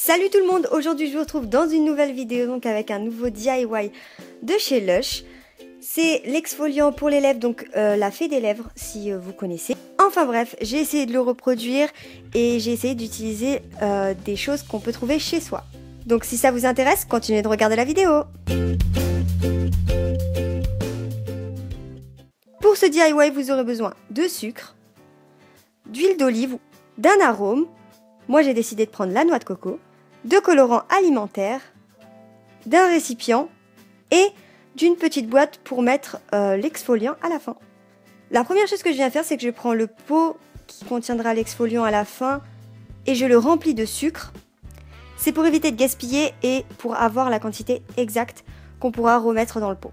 Salut tout le monde, aujourd'hui je vous retrouve dans une nouvelle vidéo donc avec un nouveau DIY de chez Lush. C'est l'exfoliant pour les lèvres, donc la fée des lèvres si vous connaissez. Enfin bref, j'ai essayé de le reproduire et j'ai essayé d'utiliser des choses qu'on peut trouver chez soi. Donc si ça vous intéresse, continuez de regarder la vidéo. Pour ce DIY, vous aurez besoin de sucre, d'huile d'olive, d'un arôme. Moi j'ai décidé de prendre la noix de coco, de colorants alimentaires, d'un récipient et d'une petite boîte pour mettre l'exfoliant à la fin. La première chose que je viens faire, c'est que je prends le pot qui contiendra l'exfoliant à la fin et je le remplis de sucre. C'est pour éviter de gaspiller et pour avoir la quantité exacte qu'on pourra remettre dans le pot.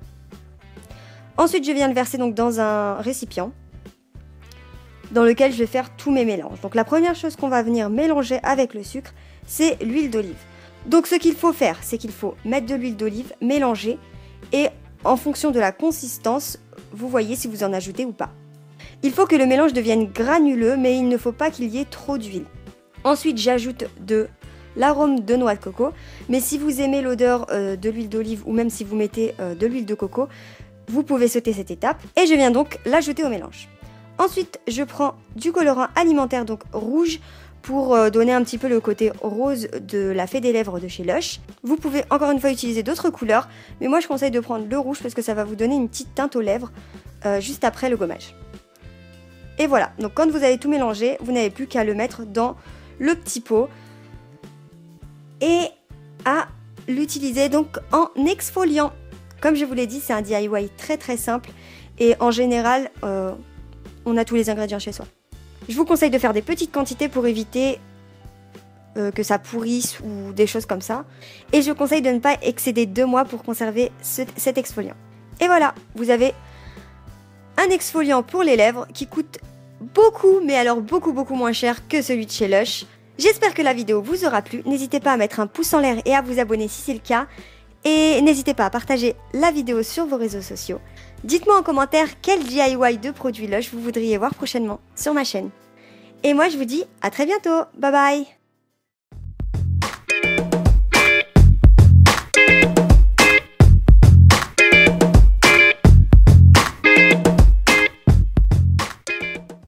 Ensuite, je viens le verser donc dans un récipient dans lequel je vais faire tous mes mélanges. Donc la première chose qu'on va venir mélanger avec le sucre, c'est l'huile d'olive. Donc ce qu'il faut faire, c'est qu'il faut mettre de l'huile d'olive, mélanger, et en fonction de la consistance, vous voyez si vous en ajoutez ou pas. Il faut que le mélange devienne granuleux, mais il ne faut pas qu'il y ait trop d'huile. Ensuite, j'ajoute de l'arôme de noix de coco, mais si vous aimez l'odeur de l'huile d'olive, ou même si vous mettez de l'huile de coco, vous pouvez sauter cette étape, et je viens donc l'ajouter au mélange. Ensuite, je prends du colorant alimentaire, donc rouge, pour donner un petit peu le côté rose de la fée des lèvres de chez Lush. Vous pouvez encore une fois utiliser d'autres couleurs, mais moi je conseille de prendre le rouge parce que ça va vous donner une petite teinte aux lèvres juste après le gommage. Et voilà, donc quand vous avez tout mélangé, vous n'avez plus qu'à le mettre dans le petit pot et à l'utiliser donc en exfoliant. Comme je vous l'ai dit, c'est un DIY très simple et en général, on a tous les ingrédients chez soi. Je vous conseille de faire des petites quantités pour éviter que ça pourrisse ou des choses comme ça. Et je conseille de ne pas excéder 2 mois pour conserver cet exfoliant. Et voilà, vous avez un exfoliant pour les lèvres qui coûte beaucoup, mais alors beaucoup moins cher que celui de chez Lush. J'espère que la vidéo vous aura plu. N'hésitez pas à mettre un pouce en l'air et à vous abonner si c'est le cas. Et n'hésitez pas à partager la vidéo sur vos réseaux sociaux. Dites-moi en commentaire quel DIY de produits Lush vous voudriez voir prochainement sur ma chaîne. Et moi je vous dis à très bientôt, bye bye.